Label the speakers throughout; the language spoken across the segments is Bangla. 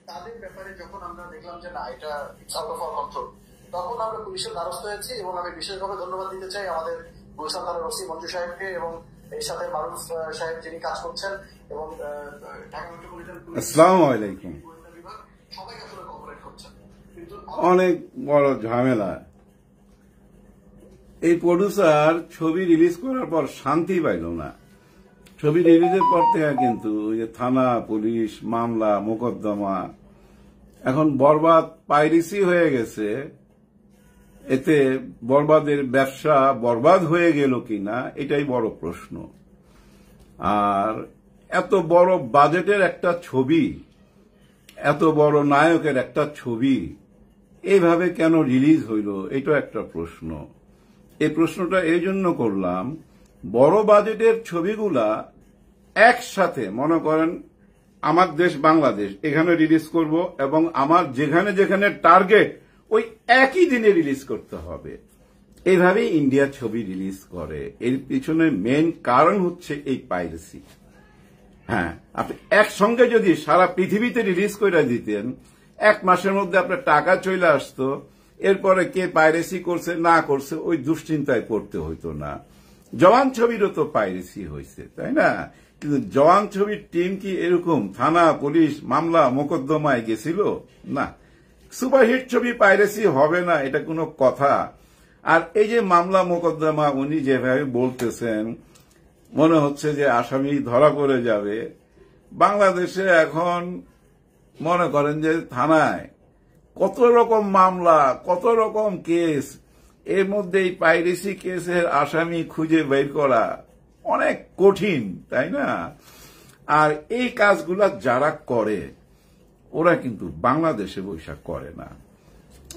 Speaker 1: তাদের ব্যাপারে যখন আমরা দেখলাম যে না এটা it's out of our control, তখন আমরা পুলিশের দ্বারস্থ হয়েছি। এবং আমি বিশেষভাবে ধন্যবাদ দিতে চাই আমাদের গুলশান থানার ওসি মঞ্জু সাহেবকে এবং এর সাথে মারুফ সাহেব যিনি কাজ করছেন এবং ঢাকা মেট্রোপলিটন পুলিশ।
Speaker 2: আসসালামু আলাইকুম।
Speaker 1: সবাই আসলে কোঅপারেট করছেন, কিন্তু
Speaker 2: অনেক বড় ঝামেলা। এই প্রডিউসার ছবি রিলিজ করার পর শান্তি পাইল না। ছবি রিলিজের পর থেকে কিন্তু থানা, পুলিশ, মামলা, মোকদ্দমা, এখন বরবাদ পাইরেসি হয়ে গেছে। এতে বরবাদের ব্যবসা বরবাদ হয়ে গেল কিনা এটাই বড় প্রশ্ন। আর এত বড় বাজেটের একটা ছবি, এত বড় নায়কের একটা ছবি এইভাবে কেন রিলিজ হইল, এটা একটা প্রশ্ন। এই প্রশ্নটা এই জন্য করলাম, বড় বাজেটের ছবিগুলা একসাথে মনে করেন আমার দেশ বাংলাদেশ এখানে রিলিজ করব এবং আমার যেখানে যেখানে টার্গেট ওই একই দিনে রিলিজ করতে হবে, এইভাবেই ইন্ডিয়া ছবি রিলিজ করে। এর পিছনে মেন কারণ হচ্ছে এই পাইরেসি। হ্যাঁ, আপনি একসঙ্গে যদি সারা পৃথিবীতে রিলিজ করে দিতেন, এক মাসের মধ্যে আপনার টাকা চলে আসতো, এরপরে কে পাইরেসি করছে না করছে ওই দুশ্চিন্তায় পড়তে হইতো না। জওয়ান ছবিরও তো পাইরেসি হয়েছে, তাই না? কিন্তু জওয়ান ছবির টিম কি এরকম থানা, পুলিশ, মামলা, মোকদ্দমায় গেছিল? না। সুপারহিট ছবি পাইরেসি হবে না, এটা কোনো কথা? আর এই যে মামলা মোকদ্দমা উনি যেভাবে বলতেছেন, মনে হচ্ছে যে আসামি ধরা পড়ে যাবে। বাংলাদেশে এখন মনে করেন যে থানায় কত রকম মামলা, কত রকম কেস, এর মধ্যে এই পাইরেসি কেসের আসামি খুঁজে বের করা অনেক কঠিন, তাই না? আর এই কাজগুলা যারা করে ওরা কিন্তু বাংলাদেশে বৈশা করে না।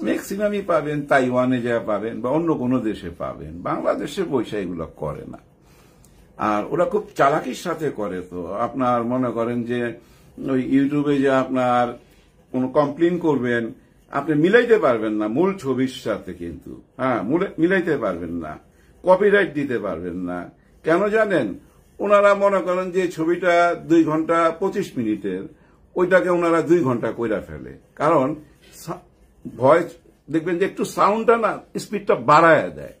Speaker 2: ম্যাক্সিমামই পাবেন তাইওয়ানে যা পাবেন বা অন্য কোনো দেশে পাবেন, বাংলাদেশে বৈশা এগুলো করে না। আর ওরা খুব চালাকির সাথে করে। তো আপনার মনে করেন যে ওই ইউটিউবে যে আপনার কোনো কমপ্লেন করবেন, আপনি মিলাইতে পারবেন না মূল ছবির সাথে, কিন্তু হ্যাঁ মিলাইতে পারবেন না, কপিরাইট দিতে পারবেন না। কেন জানেন? ওনারা মনে করেন যে ছবিটা 2 ঘন্টা 25 মিনিটের, ওইটাকে ওনারা 2 ঘন্টা কইরা ফেলে। কারণ ভয়েস দেখবেন যে একটু সাউন্ডটা না স্পিডটা বাড়ায় দেয়,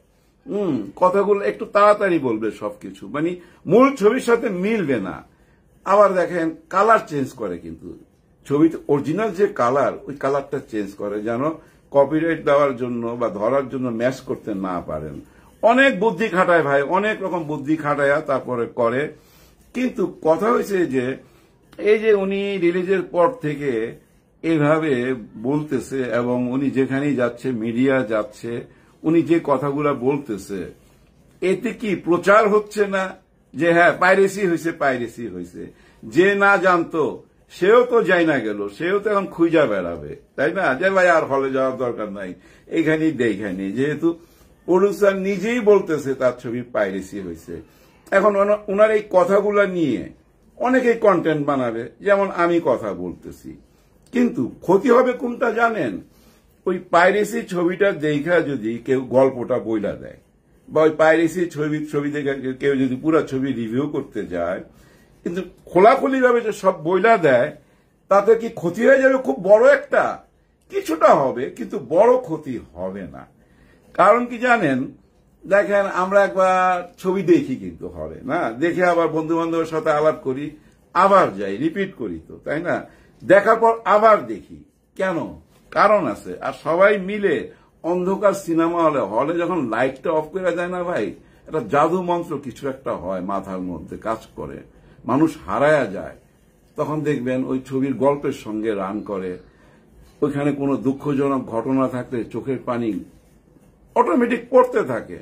Speaker 2: কথাগুলো একটু তাড়াতাড়ি বলবে সবকিছু, মানে মূল ছবির সাথে মিলবে না। আবার দেখেন কালার চেঞ্জ করে, কিন্তু ছবিতে অরিজিনাল যে কালার ওই কালারটা চেঞ্জ করে যেন কপিরাইট দেওয়ার জন্য বা ধরার জন্য ম্যাচ করতে না পারেন। অনেক বুদ্ধি খাটায় ভাই, অনেক রকম বুদ্ধি খাটায়া তারপরে করে। কিন্তু কথা হয়েছে যে এই যে উনি রিলিজের পর থেকে এইভাবে বলতেছে এবং উনি যেখানেই যাচ্ছে, মিডিয়া যাচ্ছে, উনি যে কথাগুলা বলতেছে, এতে কি প্রচার হচ্ছে না যে হ্যাঁ পাইরেসি হয়েছে, পাইরেসি হয়েছে? যে না জানতো সেও তো যাই না গেল, সেও তো এখন খুঁজা বেড়াবে, তাই না? যে ভাই আর হলে যাওয়ার দরকার নাই, এইখানেই দেখানি। যেহেতু প্রডিউসার নিজেই বলতেছে তার ছবি পাইরেসি হয়েছে, এখন ওনার এই কথাগুলা নিয়ে অনেকেই কন্টেন্ট বানাবে, যেমন আমি কথা বলতেছি। কিন্তু ক্ষতি হবে কোনটা জানেন? ওই পাইরেসি ছবিটা দেখা যদি কেউ গল্পটা বইলা দেয়, বা ওই পাইরেসি ছবি দেখে কেউ যদি পুরো ছবি রিভিউ করতে যায়, কিন্তু খোলাখুলি ভাবে যে সব বইলা দেয়, তাতে কি ক্ষতি হয়ে যাবে? খুব বড় একটা কিছুটা হবে, কিন্তু বড় ক্ষতি হবে না। কারণ কি জানেন? দেখেন আমরা একবার ছবি দেখি কিন্তু হলে না, দেখে আবার বন্ধু বান্ধবের সাথে আলাপ করি, আবার যাই, রিপিট করি, তো তাই না? দেখার পর আবার দেখি, কেন? কারণ আছে। আর সবাই মিলে অন্ধকার সিনেমা হলে যখন লাইটটা অফ করে দেয় না ভাই, একটা জাদু মন্ত্র কিছু একটা হয়, মাথার মধ্যে কাজ করে, মানুষ হারায়া যায়। তখন দেখবেন ওই ছবির গল্পের সঙ্গে রান করে। ওইখানে কোনো দুঃখজনক ঘটনা থাকলে চোখের পানি অটোমেটিক পড়তে থাকে।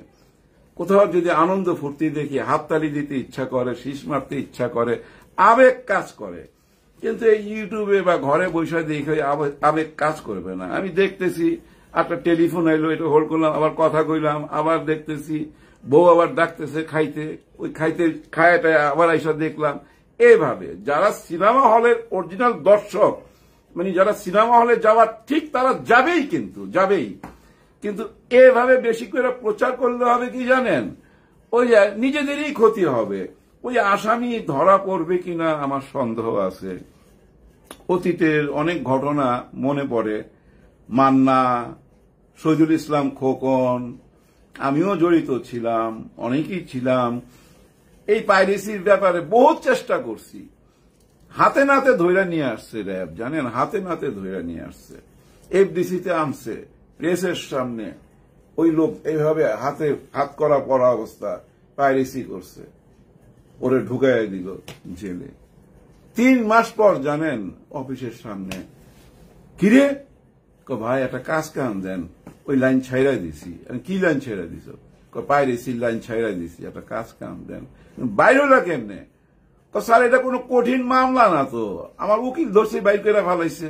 Speaker 2: কোথাও যদি আনন্দ ফুর্তি দেখি, হাততালি দিতে ইচ্ছা করে, শীষ মারতে ইচ্ছা করে, আবেগ কাজ করে। কিন্তু এই ইউটিউবে বা ঘরে বসে দেখে আবেগ কাজ করবে না। আমি দেখতেছি একটা টেলিফোন এলো, এটা হোল্ড করলাম, আবার কথা কইলাম, আবার দেখতেছি বউ আবার ডাকতেছে খাইতে, ওই খাইতে খায়াটা আবার আইসা দেখলাম। এইভাবে যারা সিনেমা হলের অরিজিনাল দর্শক, মানে যারা সিনেমা হলে যাওয়ার ঠিক, তারা যাবেই, কিন্তু যাবেই। কিন্তু এভাবে বেশি করে প্রচার করলে হবে কি জানেন? ওই নিজেদেরই ক্ষতি হবে। ওই আসামি ধরা পড়বে কিনা আমার সন্দেহ আছে। অতীতের অনেক ঘটনা মনে পড়ে। মান্না, শহীদুল ইসলাম খোকন, আমিও জড়িত ছিলাম, অনেকেই ছিলাম। এই পাইরেসির ব্যাপারে বহুত চেষ্টা করছি। হাতে নাতে ধইরা নিয়ে আসছে র্যাব, জানেন, হাতে নাতে ধইরা নিয়ে আসছে। এফডিসিতে আনছে, প্রেসের সামনে ওই লোক এইভাবে হাতে হাত করা পড়া অবস্থা পাইরেসি করছে, ওরে ঢুকাইয়া দিল জেলে। 3 মাস পর জানেন অফিসের সামনে, কিরে ভাই একটা কাজ কাম দেন, ওই লাইন ছাইরা দিছি। কি লাইন ছাইরা দিছ? পাইরেসির লাইন ছাইরা দিছি, একটা কাজ কাম দেন। বাইরেটা কেমনে? স্যার এটা কোনো কঠিন মামলা না তো, আমার উকিল ধরছে বাইর করে ফেলাইছে।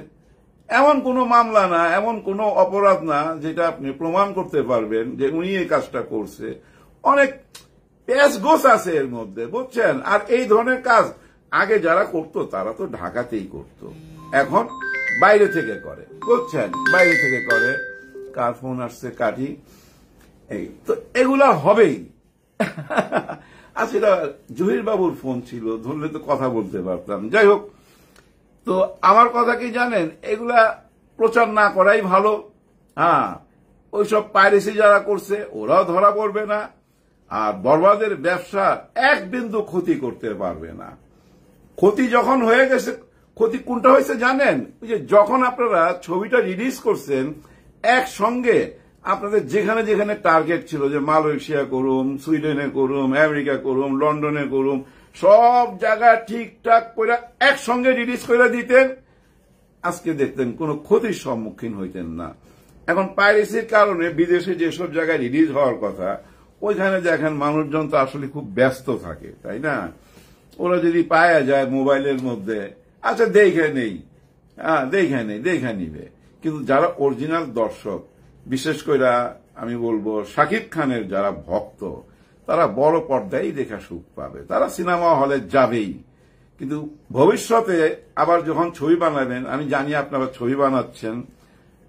Speaker 2: এমন কোনো মামলা না, এমন কোনো অপরাধ না যেটা আপনি প্রমাণ করতে পারবেন যে উনি এই কাজটা করছে। অনেক পেঁচগোছ আছে এর মধ্যে, বুঝছেন। আর এই ধরনের কাজ আগে যারা করতো তারা তো ঢাকাতেই করতো, এখন বাইরে থেকে করে, বুঝছেন, বাইরে থেকে করে। কার ফোন আসছে কাটি, এই তো এগুলা হবেই। আচ্ছা, এটা জহির বাবুর ফোন ছিল, ধরলে তো কথা বলতে পারতাম। যাই হোক, তো আমার কথা কি জানেন, এগুলা প্রচার না করাই ভালো। হ্যাঁ, ওইসব পাইরেসি যারা করছে ওরাও ধরা পড়বে না, আর বরবাদের ব্যবসা এক বিন্দু ক্ষতি করতে পারবে না। ক্ষতি যখন হয়ে গেছে, ক্ষতি কোনটা হয়েছে জানেন? ওই যে যখন আপনারা ছবিটা রিলিজ করছেন, একসঙ্গে আপনাদের যেখানে যেখানে টার্গেট ছিল যে মালয়েশিয়া করুম, সুইডেনে করুম, আমেরিকা করুম, লন্ডনে করুম, সব জায়গায় ঠিকঠাক করে একসঙ্গে রিলিজ করে দিতেন, আজকে দেখতেন কোনো ক্ষতির সম্মুখীন হইতেন না। এখন পাইরেসির কারণে বিদেশে যেসব জায়গায় রিলিজ হওয়ার কথা, ওইখানে দেখেন মানুষজন তো আসলে খুব ব্যস্ত থাকে, তাই না? ওরা যদি পাওয়া যায় মোবাইলের মধ্যে, আচ্ছা দেখে নেই, দেখে নিবে। কিন্তু যারা অরিজিনাল দর্শক, বিশেষ করে আমি বলবো শাকিব খানের যারা ভক্ত, তারা বড় পর্দায় দেখা সুখ পাবে, তারা সিনেমা হলে যাবেই। কিন্তু ভবিষ্যতে আবার যখন ছবি বানাবেন, আমি জানি আপনারা ছবি বানাচ্ছেন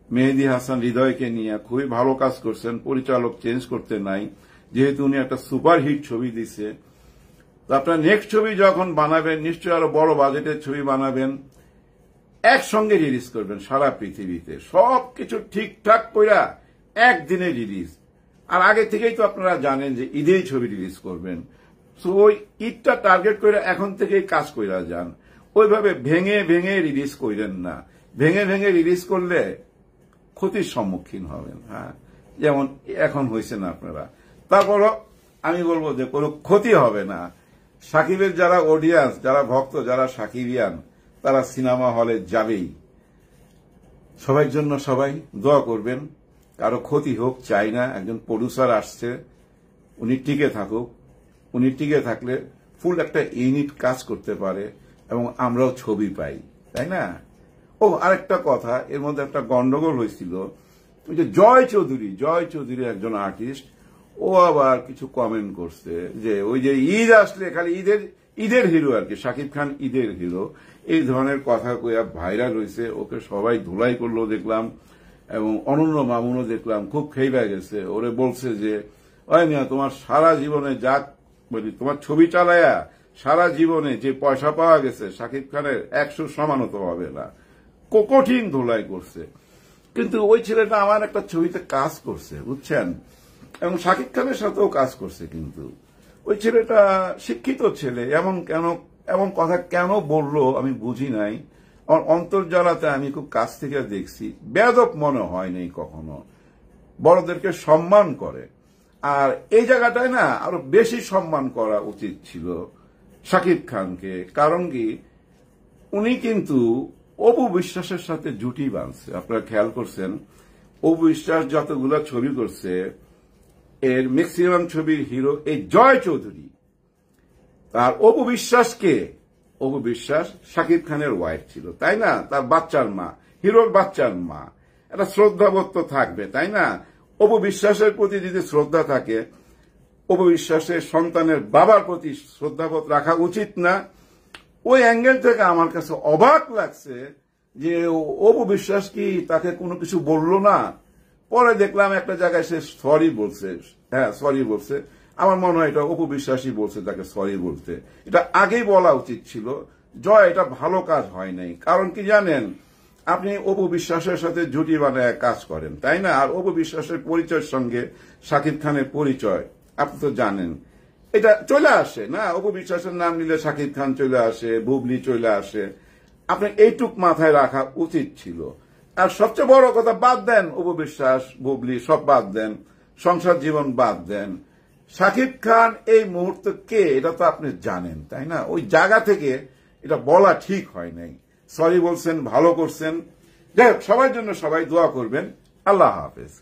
Speaker 2: মেহেদী হাসান হৃদয়কে নিয়ে, খুবই ভালো কাজ করছেন, পরিচালক চেঞ্জ করতে নাই, যেহেতু উনি একটা সুপারহিট ছবি দিছে। তো আপনার নেক্সট ছবি যখন বানাবেন, নিশ্চয়ই আরো বড় বাজেটের ছবি বানাবেন, একসঙ্গে রিলিজ করবেন সারা পৃথিবীতে, সবকিছু ঠিকঠাক কইরা একদিনে রিলিজ। আর আগে থেকেই তো আপনারা জানেন যে ঈদেই ছবি রিলিজ করবেন, সো ওই ঈদটা টার্গেট করে এখন থেকেই কাজ কইরা যান। ওইভাবে ভেঙে ভেঙে রিলিজ করেন না, ভেঙে ভেঙে রিলিজ করলে ক্ষতির সম্মুখীন হবেন। হ্যাঁ, যেমন এখন হয়েছেন আপনারা। তারপরও আমি বলবো যে কোনো ক্ষতি হবে না। সাকিবের যারা অডিয়েন্স, যারা ভক্ত, যারা সাকিবিয়ান, তারা সিনেমা হলে যাবেই। সবার জন্য সবাই দোয়া করবেন, কারো ক্ষতি হোক চাই না। একজন প্রডিউসার আসছে, উনি টিকে থাকুক, উনি টিকে থাকলে ফুল একটা ইউনিট কাজ করতে পারে এবং আমরাও ছবি পাই, তাই না? ও আরেকটা কথা, এর মধ্যে একটা গন্ডগোল হয়েছিল, ওই যে জয় চৌধুরী একজন আর্টিস্ট, ও আবার কিছু কমেন্ট করছে যে ওই যে ঈদ আসলে খালি ঈদের হিরো আর কি, শাকিব খান ঈদের হিরো, এই ধরনের কথা কইয়া ভাইরাল হয়েছে। ওকে সবাই ধুলাই করলো দেখলাম, এবং অনন্য মামুনও দেখলাম খুব খেইবা গেছে। ওরে বলছে যে ওই মিয়া, তোমার সারা জীবনে যা বলি, তোমার ছবি চালায়া সারা জীবনে যে পয়সা পাওয়া গেছে শাকিব খানের 100 সমানও তো হবে না, কঠিন ধুলাই করছে। কিন্তু ওই ছেলেটা আমার একটা ছবিতে কাজ করছে, বুঝছেন, এবং শাকিব খানের সাথেও কাজ করছে। কিন্তু ওই ছেলেটা শিক্ষিত ছেলে, এমন কথা কেন বললো আমি বুঝি নাই। আমার অন্তর্জালাতে আমি খুব কাছ থেকে দেখছি, বেয়াদব মনে হয়নি কখনো, বড়দেরকে সম্মান করে। আর এই জায়গাটায় না আরো বেশি সম্মান করা উচিত ছিল শাকিব খানকে। কারণ কি, উনি কিন্তু অপু বিশ্বাসের সাথে জুটি বাঁধছে। আপনারা খেয়াল করছেন, অপু বিশ্বাস যতগুলো ছবি করছে, এর ম্যাক্সিমাম ছবির হিরো এই জয় চৌধুরী। আর অপু বিশ্বাস শাকিব খানের ওয়াইফ ছিল, তাই না? তার বাচ্চার মা, হিরোর বাচ্চার মা, একটা শ্রদ্ধাবোধ তো থাকবে, তাই না? অপু বিশ্বাসের প্রতি যদি শ্রদ্ধা থাকে, অপু বিশ্বাসের সন্তানের বাবার প্রতি শ্রদ্ধাবোধ রাখা উচিত না? ওই অ্যাঙ্গেল থেকে আমার কাছে অবাক লাগছে যে অপু বিশ্বাস কি তাকে কোনো কিছু বলল না। পরে দেখলাম একটা জায়গায় সে সরি বলছে। হ্যাঁ, সরি বলছে। আমার মনে হয় এটা অপু বিশ্বাসই বলছে তাকে সরি বলতে। এটা আগেই বলা উচিত ছিল জয় এটা ভালো কাজ হয় নাই। কারণ কি জানেন, আপনি অপু বিশ্বাসের সাথে জুটি বানায় কাজ করেন, তাই না? আর অপু বিশ্বাসের পরিচয়ের সঙ্গে শাকিব খানের পরিচয় আপনি তো জানেন, এটা চলে আসে না? অপু বিশ্বাসের নাম নিলে শাকিব খান চলে আসে, বুবলি চলে আসে। আপনার এইটুক মাথায় রাখা উচিত ছিল। আর সবচেয়ে বড় কথা, বাদ দেন অপু বিশ্বাস, বুবলি সব বাদ দেন, সংসার জীবন বাদ দেন, শাকিব খান এই মুহূর্তে কে এটা তো আপনি জানেন, তাই না? ওই জায়গা থেকে এটা বলা ঠিক হয় নাই। সরি বলছেন, ভালো করছেন। যাই হোক, সবার জন্য সবাই দোয়া করবেন। আল্লাহ হাফেজ।